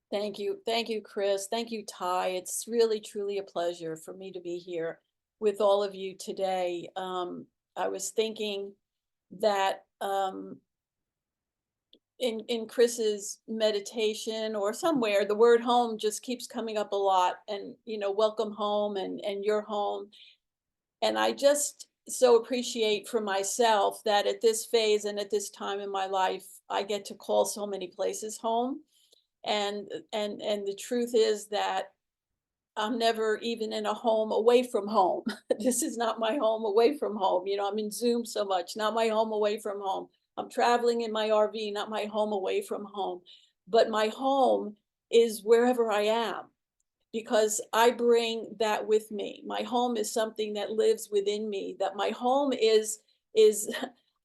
Thank you. Thank you, Chris. Thank you, Ty. It's really, truly a pleasure for me to be here with all of you today. I was thinking that in Chris's meditation or somewhere, the word home just keeps coming up a lot, and welcome home and your home. And I just so appreciate for myself that at this phase and at this time in my life, I get to call so many places home. And the truth is that I'm never even in a home away from home. This is not my home away from home. I'm in Zoom so much, not my home away from home. I'm traveling in my RV, not my home away from home. But my home is wherever I am because I bring that with me. My home is something that lives within me. That my home is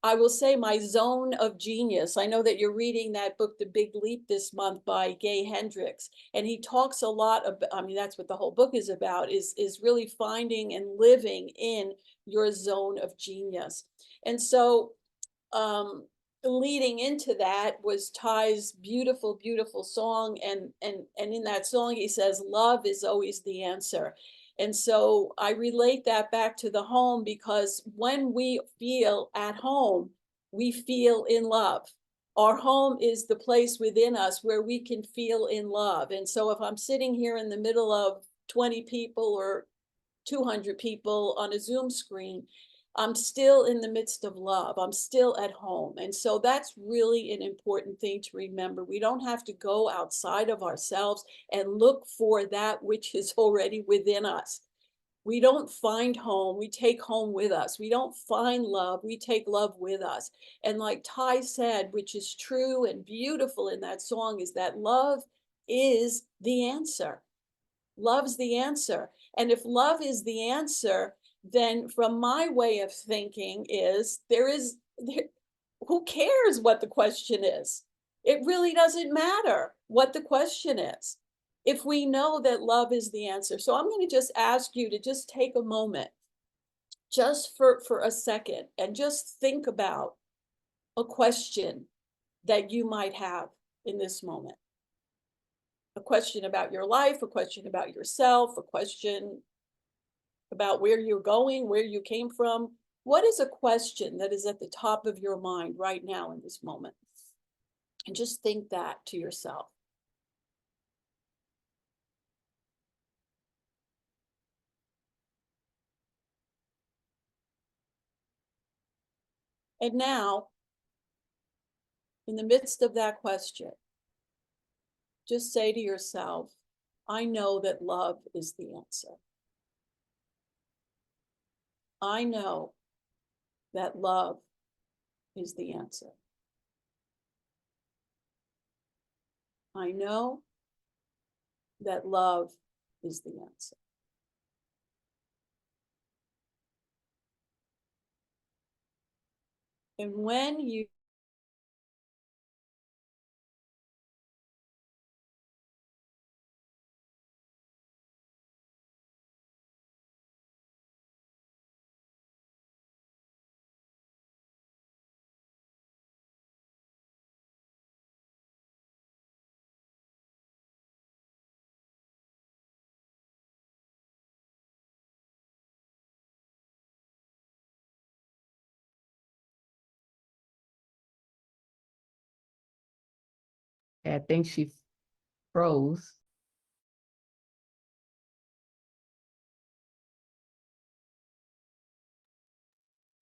I will say my zone of genius. I know that you're reading that book, The Big Leap, this month by Gay Hendricks, and he talks a lot about, I mean, that's what the whole book is about, is really finding and living in your zone of genius. And so um leading into that was Ty's beautiful, beautiful song, and in that song he says love is always the answer. And so I relate that back to the home because when we feel at home, we feel in love. Our home is the place within us where we can feel in love. And so if I'm sitting here in the middle of 20 people or 200 people on a Zoom screen, I'm still in the midst of love. I'm still at home. And so that's really an important thing to remember. We don't have to go outside of ourselves and look for that which is already within us. We don't find home, we take home with us. We don't find love, we take love with us. And like Ty said, which is true and beautiful in that song, is that love is the answer. Love's the answer. And if love is the answer, then from my way of thinking is who cares what the question is? It really doesn't matter what the question is if we know that love is the answer. So I'm going to just ask you to just take a moment just for a second and just think about a question that you might have in this moment. A question about your life, a question about yourself, a question about where you're going, where you came from. What is a question that is at the top of your mind right now in this moment? And just think that to yourself. And now, in the midst of that question, just say to yourself, I know that love is the answer. I know that love is the answer. I know that love is the answer. And when you I think she froze.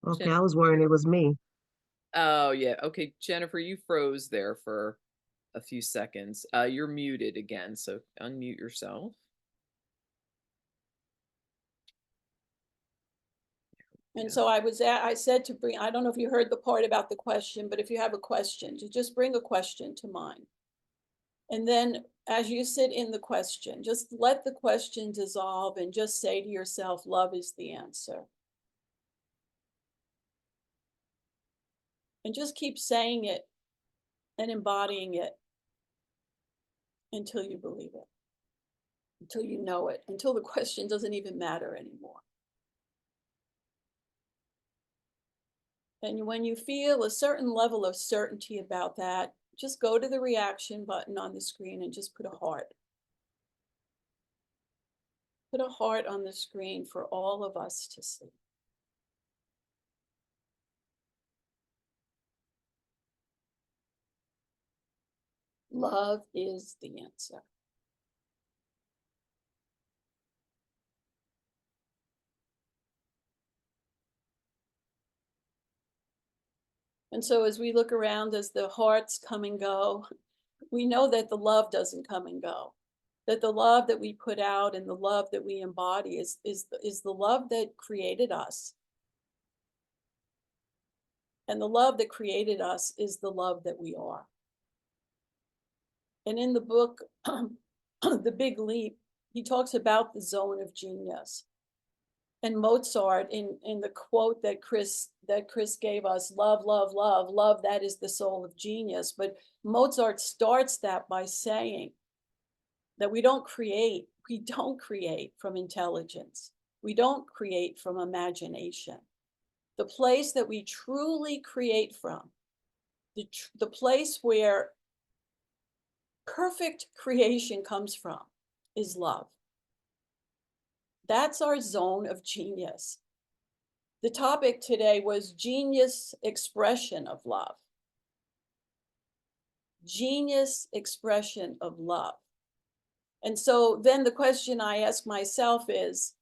Okay, I was worried it was me. Oh, yeah. Okay, Jennifer, you froze there for a few seconds. You're muted again, so unmute yourself. And so I said to bring, I don't know if you heard the part about the question, but if you have a question, to just bring a question to mind. And then as you sit in the question, just let the question dissolve and just say to yourself, love is the answer. And just keep saying it and embodying it until you believe it, until you know it, until the question doesn't even matter anymore. And when you feel a certain level of certainty about that, just go to the reaction button on the screen and just put a heart. Put a heart on the screen for all of us to see. Love is the answer. And so as we look around, as the hearts come and go, we know that the love doesn't come and go. That the love that we put out and the love that we embody is the love that created us. And the love that created us is the love that we are. And in the book, The Big Leap, he talks about the zone of genius. And Mozart, in the quote that Chris gave us, love, love, love, love, that is the soul of genius. But Mozart starts that by saying that we don't create from intelligence. We don't create from imagination. The place that we truly create from, the place where perfect creation comes from, is love. That's our zone of genius. The topic today was genius expression of love. Genius expression of love. And so then the question I ask myself is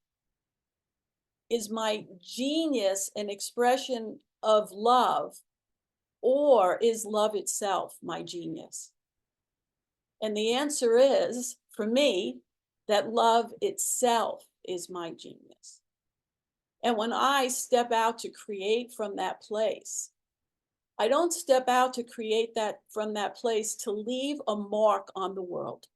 my genius an expression of love, or is love itself my genius? And the answer is, for me, that love itself is my genius. And when I step out to create from that place, I don't step out to create that from that place to leave a mark on the world.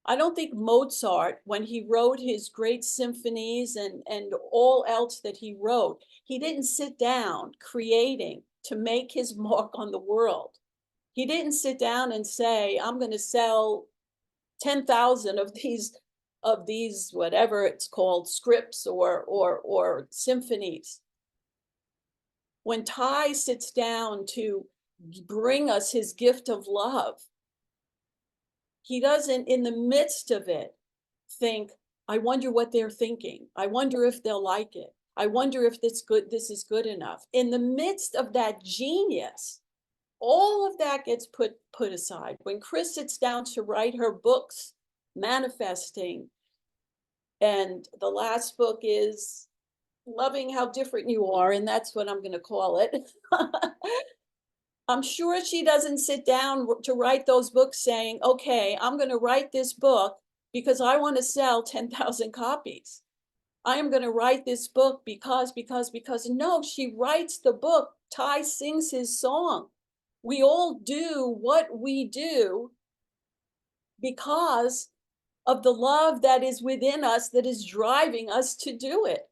I don't think Mozart, when he wrote his great symphonies and all else that he wrote, he didn't sit down creating to make his mark on the world. He didn't sit down and say, I'm going to sell 10,000 of these, whatever it's called, scripts or symphonies. When Ty sits down to bring us his gift of love, he doesn't, in the midst of it, think, I wonder what they're thinking. I wonder if they'll like it. I wonder if this is good enough. In the midst of that genius, all of that gets put aside. When Chris sits down to write her books, Manifesting, and the last book is Loving How Different You Are, and that's what I'm going to call it. I'm sure she doesn't sit down to write those books saying, okay, I'm going to write this book because I want to sell 10,000 copies. I am going to write this book because. No, she writes the book. Ty sings his song. We all do what we do because of the love that is within us that is driving us to do it.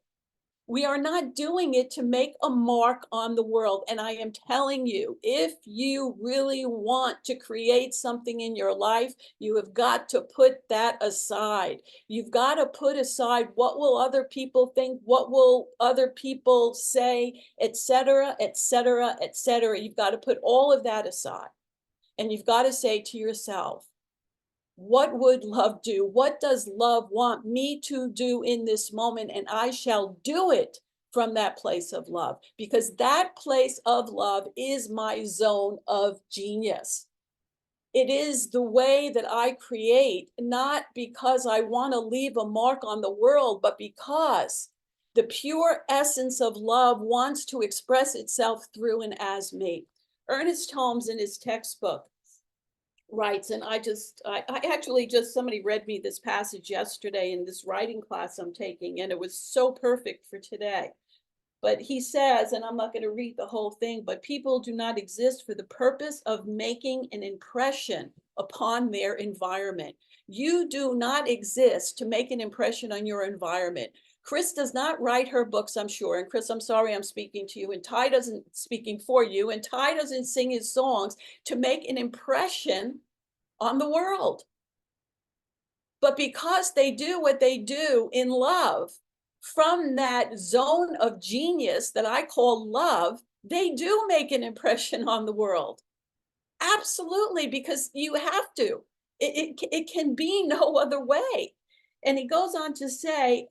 We are not doing it to make a mark on the world. And I am telling you, if you really want to create something in your life, you have got to put that aside. You've got to put aside what will other people think, what will other people say, etc., etc., etc. You've got to put all of that aside. And you've got to say to yourself, what would love do? What does love want me to do in this moment? And I shall do it from that place of love, because that place of love is my zone of genius. It is the way that I create, not because I want to leave a mark on the world, but because the pure essence of love wants to express itself through and as me. Ernest Holmes, in his textbook, writes, and I actually just, somebody read me this passage yesterday in this writing class I'm taking, and it was so perfect for today. But he says, and I'm not going to read the whole thing, but people do not exist for the purpose of making an impression upon their environment. You do not exist to make an impression on your environment. Chris does not write her books, I'm sure. And Chris, I'm sorry I'm speaking to you. And Ty doesn't, speaking for you. And Ty doesn't sing his songs to make an impression on the world. But because they do what they do in love, from that zone of genius that I call love, they do make an impression on the world. Absolutely, because you have to. It can be no other way. And he goes on to say,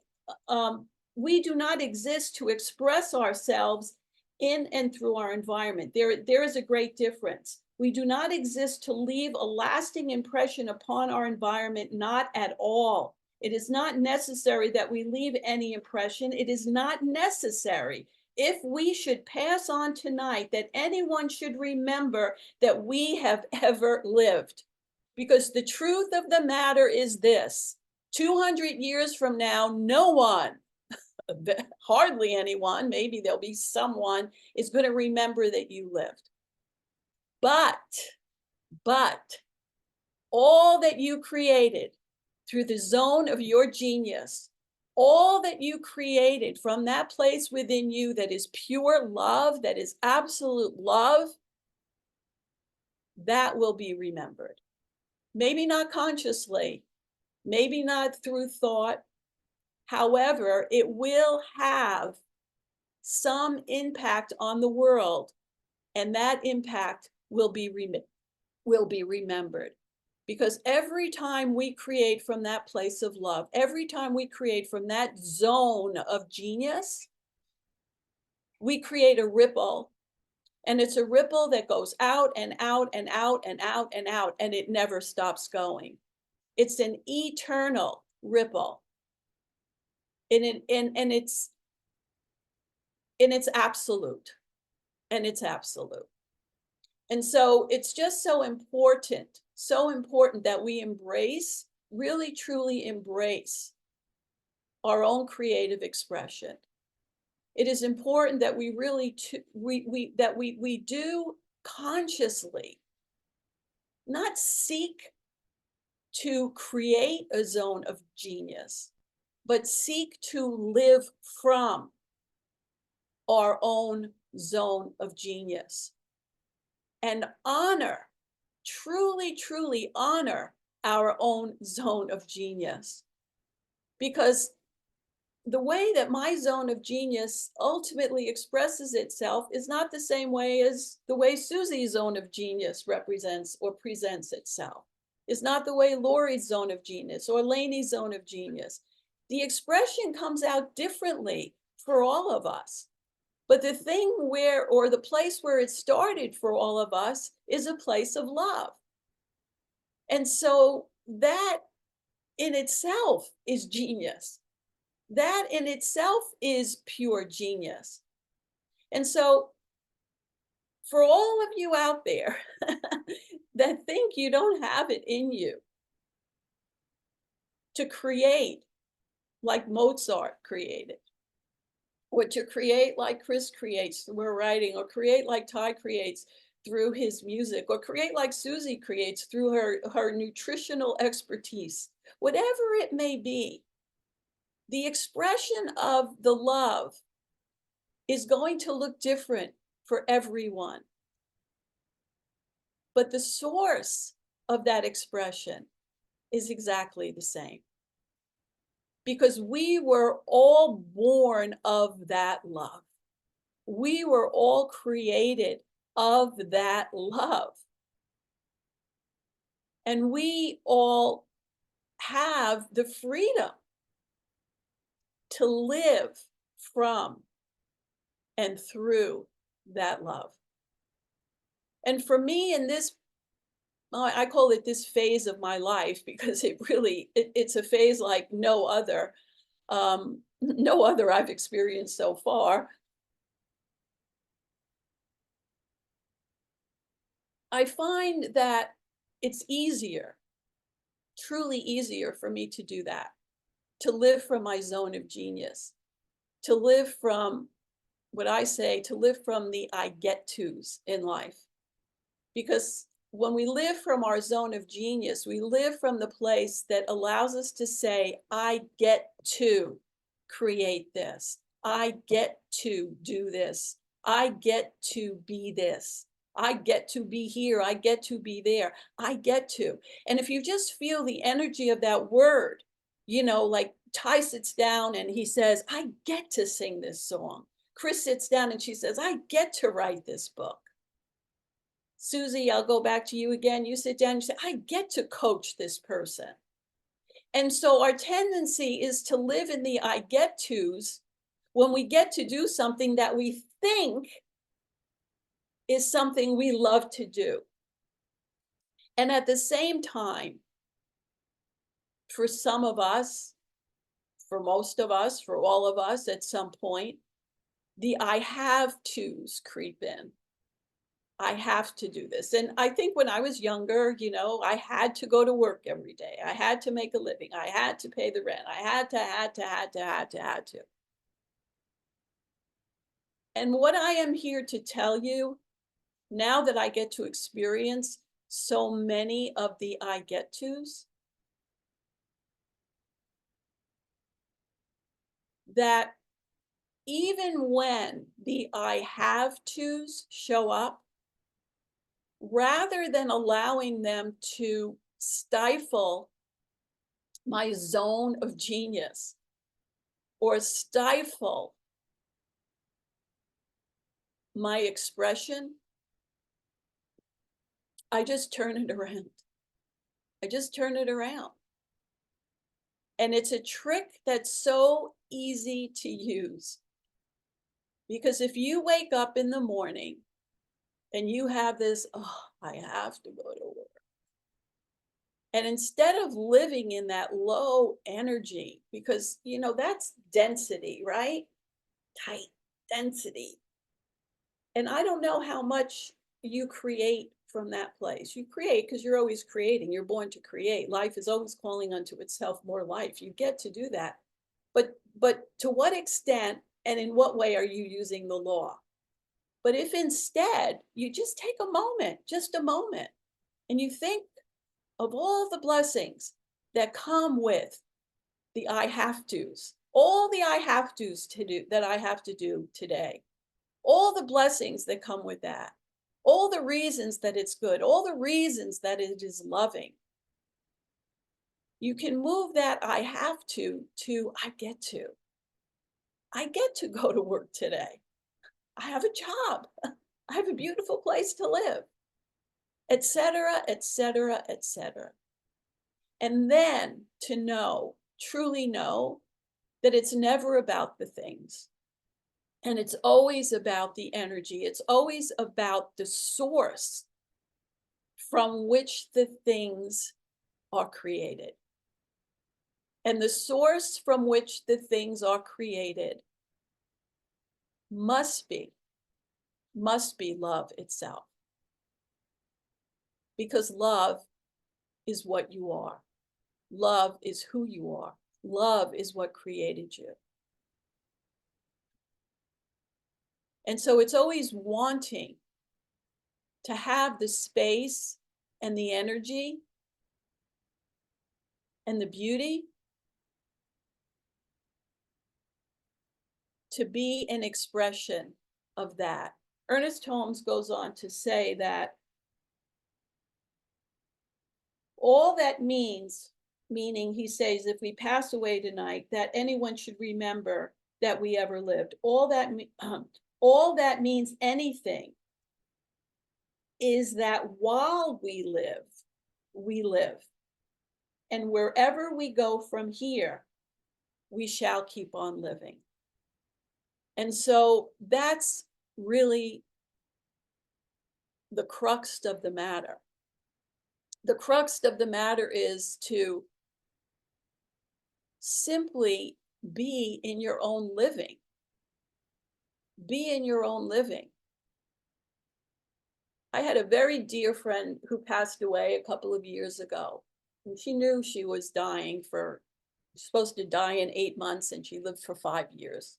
we do not exist to express ourselves in and through our environment. There is a great difference. We do not exist to leave a lasting impression upon our environment, not at all. It is not necessary that we leave any impression. It is not necessary if we should pass on tonight that anyone should remember that we have ever lived. Because the truth of the matter is this: 200 years from now, no one, hardly anyone, maybe there'll be someone, is going to remember that you lived. But, but, all that you created through the zone of your genius, all that you created from that place within you that is pure love, that is absolute love, that will be remembered. Maybe not consciously, maybe not through thought. However, it will have some impact on the world, and that impact will be remembered. Because every time we create from that place of love, every time we create from that zone of genius, we create a ripple. And it's a ripple that goes out and out and out and out and out, and it never stops going. It's an eternal ripple. And it's absolute. And it's absolute. And so it's just so important that we embrace, really truly embrace our own creative expression. It is important that we really we do consciously not seek to create a zone of genius, but seek to live from our own zone of genius and honor, truly, truly honor our own zone of genius. Because the way that my zone of genius ultimately expresses itself is not the same way as the way Susie's zone of genius represents or presents itself. It's not the way Lori's zone of genius or Lainey's zone of genius. The expression comes out differently for all of us. But the thing where, or the place where it started for all of us, is a place of love. And so that in itself is genius. That in itself is pure genius. And so for all of you out there that think you don't have it in you to create like Mozart created, or to create like Chris creates through her writing, or create like Ty creates through his music, or create like Susie creates through her nutritional expertise, whatever it may be, the expression of the love is going to look different for everyone. But the source of that expression is exactly the same. Because we were all born of that love. We were all created of that love. And we all have the freedom to live from and through that love. And for me, in this, I call it this phase of my life, because it's a phase like no other, no other I've experienced so far. I find that it's easier, truly easier for me to do that, to live from my zone of genius, to live from what I say, to live from the I get tos in life. Because when we live from our zone of genius, we live from the place that allows us to say, I get to create this. I get to do this. I get to be this. I get to be here. I get to be there. I get to. And if you just feel the energy of that word, like Ty sits down and he says, I get to sing this song. Chris sits down and she says, I get to write this book. Susie, I'll go back to you again. You sit down, you say, I get to coach this person. And so our tendency is to live in the I get tos when we get to do something that we think is something we love to do. And at the same time, for some of us, for most of us, for all of us at some point, the I have tos creep in. I have to do this. And I think when I was younger, I had to go to work every day. I had to make a living. I had to pay the rent. I had to. And what I am here to tell you, now that I get to experience so many of the I get tos, that even when the I have tos show up, rather than allowing them to stifle my zone of genius or stifle my expression, I just turn it around. I just turn it around. And it's a trick that's so easy to use. Because if you wake up in the morning and you have this, oh, I have to go to work. And instead of living in that low energy, because, that's density, right? Tight density. And I don't know how much you create from that place. You create because you're always creating. You're born to create. Life is always calling unto itself more life. You get to do that. But to what extent and in what way are you using the law? But if instead you just take a moment, just a moment, and you think of all the blessings that come with the I have tos, all the I have tos to do that I have to do today, all the blessings that come with that, all the reasons that it's good, all the reasons that it is loving. You can move that I have to I get to. I get to go to work today. I have a job. I have a beautiful place to live, etc., etc., etc. And then to know, truly know, that it's never about the things. And it's always about the energy. It's always about the source from which the things are created. And the source from which the things are created must be love itself. Because love is what you are. Love is who you are. Love is what created you. And so it's always wanting to have the space and the energy and the beauty to be an expression of that. Ernest Holmes goes on to say that all that means, meaning he says, if we pass away tonight, that anyone should remember that we ever lived. All that means anything is that while we live. And wherever we go from here, we shall keep on living. And so that's really the crux of the matter. The crux of the matter is to simply be in your own living. Be in your own living. I had a very dear friend who passed away a couple of years ago. And she knew she was supposed to die in 8 months, and she lived for 5 years.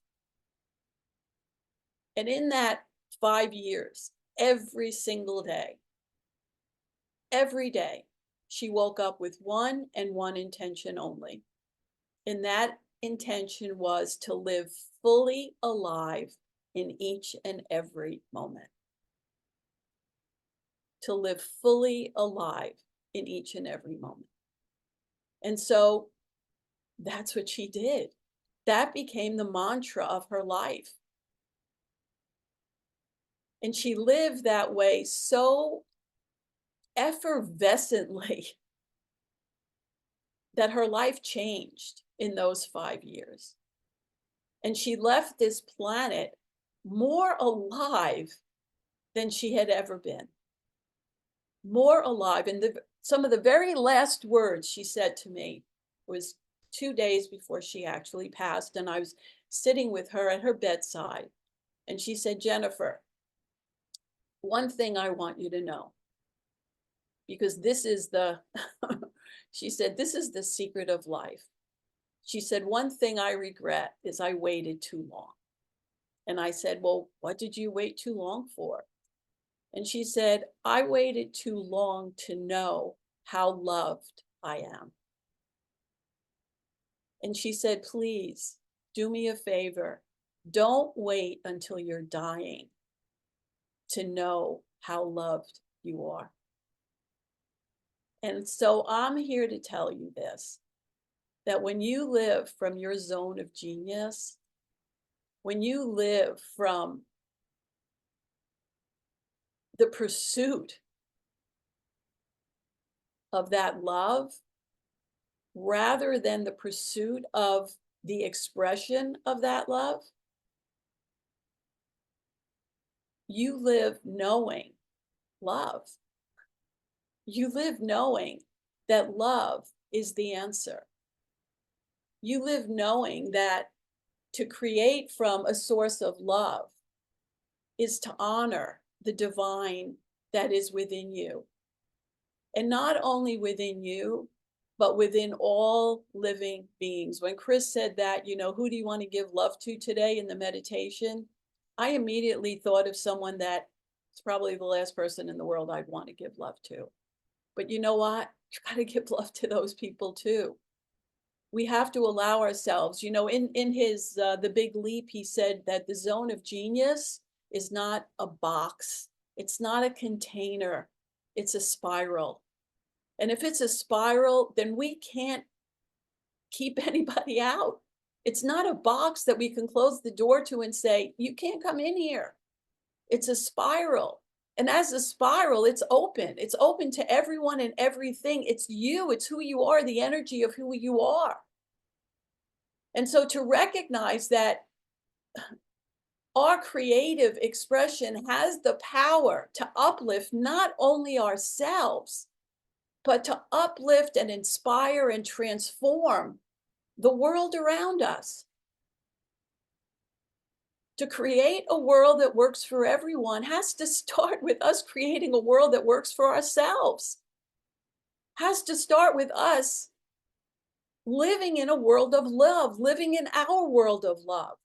And in that 5 years, every single day, she woke up with one intention only. And that intention was to live fully alive in each and every moment. To live fully alive in each and every moment. And so that's what she did. That became the mantra of her life. And she lived that way so effervescently that her life changed in those 5 years. And she left this planet more alive than she had ever been. More alive. And some of the very last words she said to me was 2 days before she actually passed. And I was sitting with her at her bedside. And she said, Jennifer, one thing I want you to know, because this is the, she said, this is the secret of life. She said, one thing I regret is I waited too long. And I said, well, what did you wait too long for? And she said, I waited too long to know how loved I am. And she said, please do me a favor. Don't wait until you're dying to know how loved you are. And so I'm here to tell you this, that when you live from your zone of genius, when you live from the pursuit of that love, rather than the pursuit of the expression of that love, you live knowing love. You live knowing that love is the answer. You live knowing that to create from a source of love is to honor the divine that is within you. And not only within you, but within all living beings. When Chris said that, who do you want to give love to today in the meditation? I immediately thought of someone that is probably the last person in the world I'd want to give love to. But you know what? You got to give love to those people too. We have to allow ourselves, in his The Big Leap, he said that the zone of genius is not a box. It's not a container. It's a spiral. And if it's a spiral, then we can't keep anybody out. It's not a box that we can close the door to and say, you can't come in here. It's a spiral. And as a spiral, it's open. It's open to everyone and everything. It's you. It's who you are, the energy of who you are. And so to recognize that our creative expression has the power to uplift not only ourselves, but to uplift and inspire and transform the world around us. To create a world that works for everyone has to start with us creating a world that works for ourselves. Has to start with us living in a world of love, living in our world of love.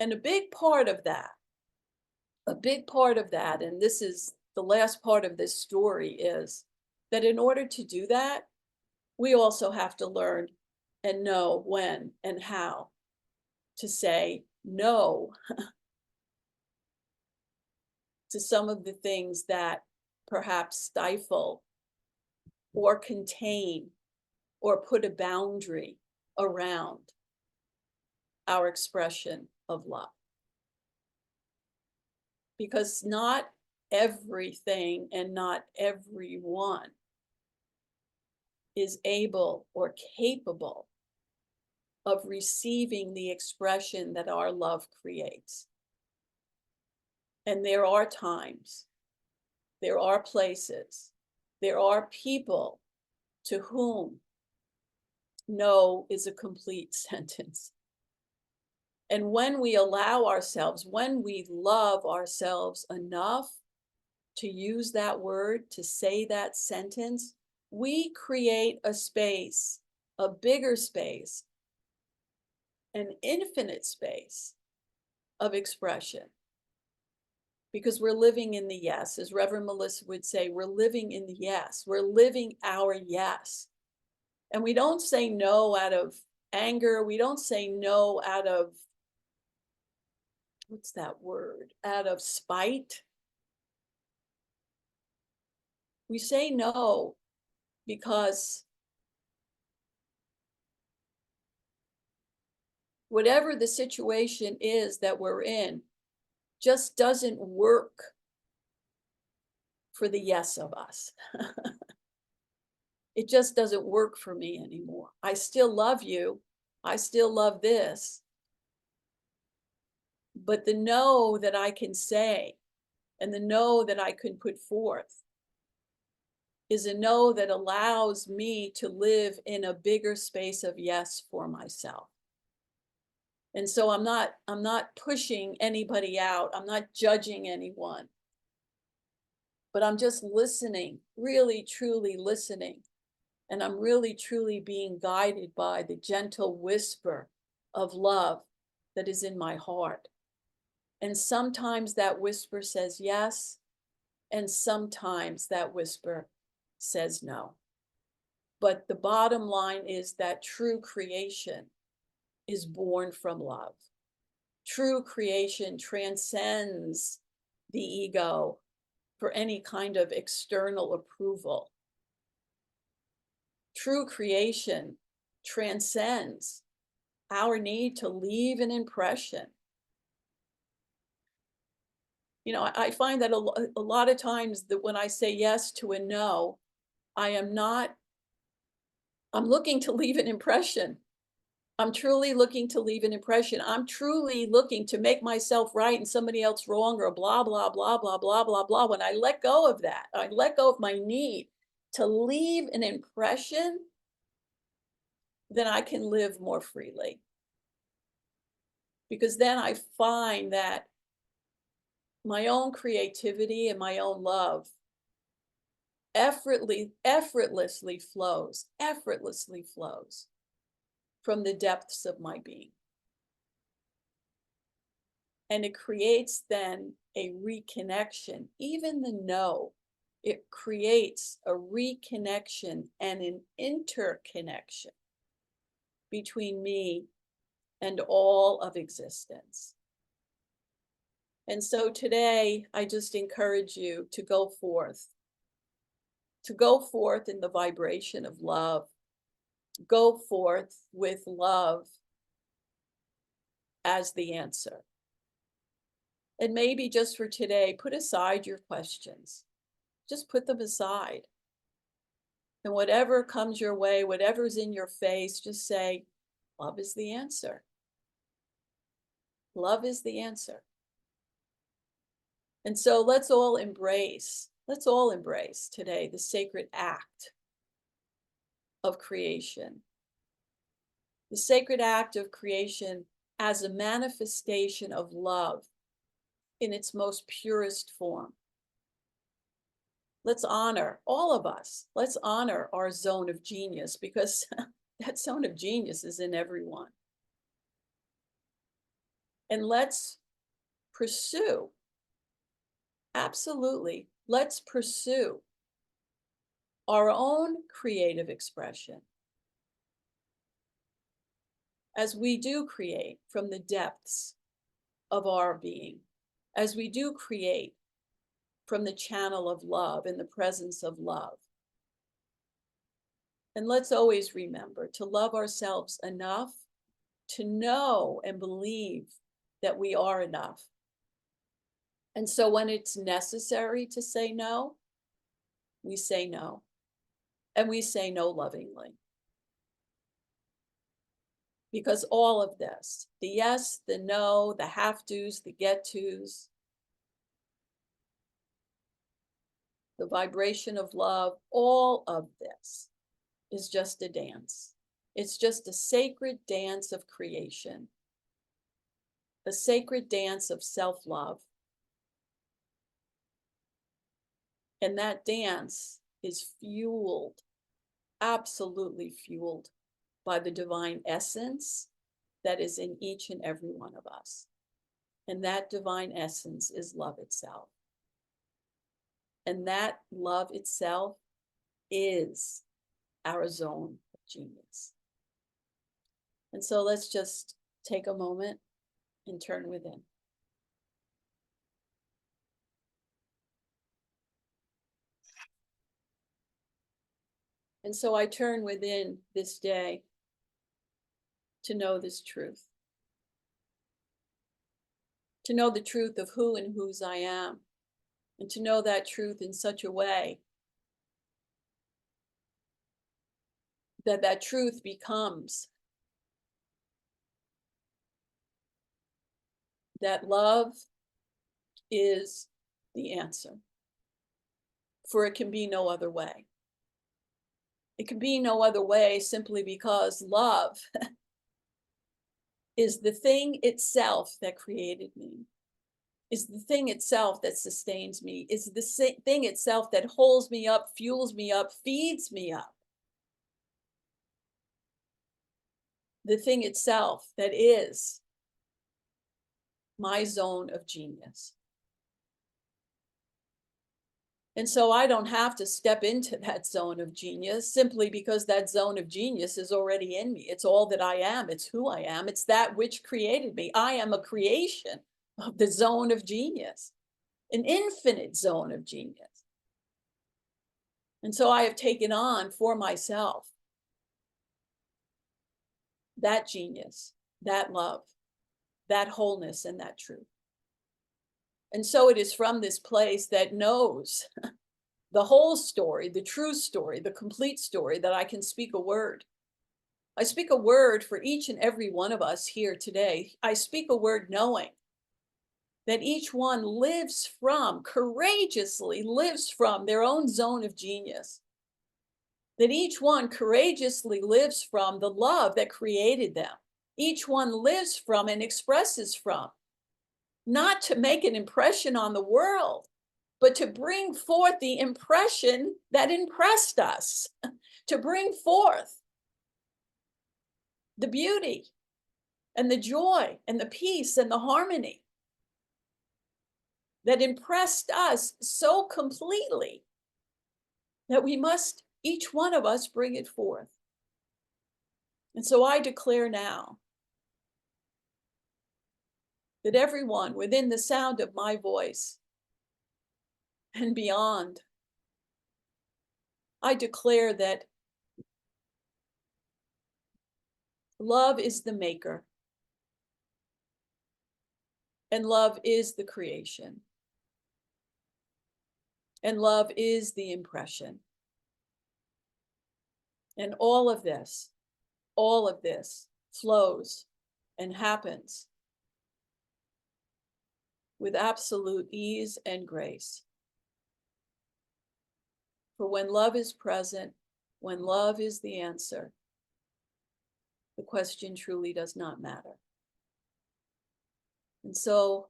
And a big part of that, and this is the last part of this story, is that in order to do that, we also have to learn and know when and how to say no to some of the things that perhaps stifle or contain or put a boundary around our expression of love. Because not everything and not everyone is able or capable of receiving the expression that our love creates. And there are times, there are places, there are people to whom no is a complete sentence. And when we allow ourselves, when we love ourselves enough to use that word, to say that sentence, we create a space, a bigger space, an infinite space of expression. Because we're living in the yes. As Reverend Melissa would say, we're living in the yes. We're living our yes. And we don't say no out of anger. We don't say no out of, what's that word? Out of spite. We say no because whatever the situation is that we're in, just doesn't work for the yes of us. It just doesn't work for me anymore. I still love you. I still love this. But the no that I can say and the no that I can put forth is a no that allows me to live in a bigger space of yes for myself. And so I'm not pushing anybody out. I'm not judging anyone. But I'm just listening, really truly listening. And I'm really truly being guided by the gentle whisper of love that is in my heart. And sometimes that whisper says yes, and sometimes that whisper says no. But the bottom line is that true creation is born from love. True creation transcends the ego for any kind of external approval. True creation transcends our need to leave an impression. You know, I find that a lot of times that when I say yes to a no, I'm looking to leave an impression. I'm truly looking to leave an impression. I'm truly looking to make myself right and somebody else wrong, or blah, blah, blah, blah, blah, blah, blah. When I let go of that, I let go of my need to leave an impression, then I can live more freely. Because then I find that my own creativity and my own love effortlessly flows from the depths of my being. And it creates then a reconnection. Even the no, it creates a reconnection and an interconnection between me and all of existence. And so today, I just encourage you to go forth in the vibration of love. Go forth with love as the answer. And maybe just for today, put aside your questions. Just put them aside. And whatever comes your way, whatever's in your face, just say, love is the answer. Love is the answer. And so let's all embrace today the sacred act of creation. The sacred act of creation as a manifestation of love in its most purest form. Let's honor, all of us, let's honor our zone of genius, because that zone of genius is in everyone. And let's pursue, absolutely, let's pursue our own creative expression as we do create from the depths of our being, as we do create from the channel of love, in the presence of love. And let's always remember to love ourselves enough to know and believe that we are enough. And so when it's necessary to say no, we say no. And we say no lovingly. Because all of this, the yes, the no, the have-tos, the get-tos, the vibration of love, all of this is just a dance. It's just a sacred dance of creation, a sacred dance of self-love. And that dance is fueled, absolutely fueled, by the divine essence that is in each and every one of us. And that divine essence is love itself. And that love itself is our zone of genius. And so let's just take a moment and turn within. And so I turn within this day to know this truth. to know the truth of who and whose I am, and to know that truth in such a way that that truth becomes that love is the answer, for it can be no other way. It can be no other way simply because love is the thing itself that created me, is the thing itself that sustains me, is the thing itself that holds me up, fuels me up, feeds me up. The thing itself that is my zone of genius. And so I don't have to step into that zone of genius simply because that zone of genius is already in me. It's all that I am. It's who I am. It's that which created me. I am a creation of the zone of genius, an infinite zone of genius. And so I have taken on for myself that genius, that love, that wholeness, and that truth. And so it is from this place that knows the whole story, the true story, the complete story, that I can speak a word. I speak a word for each and every one of us here today. I speak a word knowing that each one lives from, courageously lives from their own zone of genius. That each one courageously lives from the love that created them. Each one lives from and expresses from, not to make an impression on the world, but to bring forth the impression that impressed us, to bring forth the beauty and the joy and the peace and the harmony that impressed us so completely that we must, each one of us, bring it forth. And so I declare now that everyone within the sound of my voice and beyond, I declare that love is the maker and love is the creation and love is the impression. And all of this flows and happens with absolute ease and grace. For when love is present, when love is the answer, the question truly does not matter. And so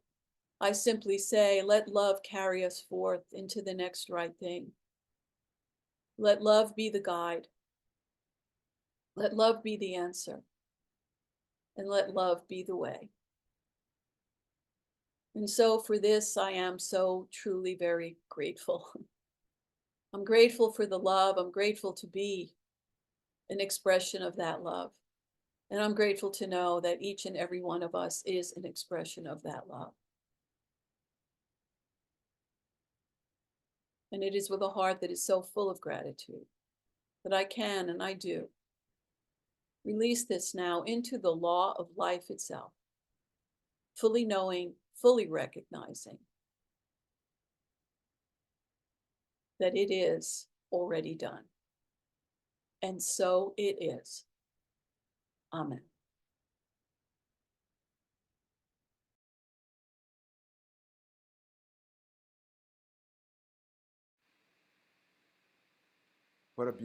I simply say, let love carry us forth into the next right thing. Let love be the guide. Let love be the answer. And let love be the way. And so for this, I am so truly very grateful. I'm grateful for the love. I'm grateful to be an expression of that love. And I'm grateful to know that each and every one of us is an expression of that love. And it is with a heart that is so full of gratitude that I can and I do release this now into the law of life itself, fully knowing, fully recognizing that it is already done. And so it is. Amen. What a beautiful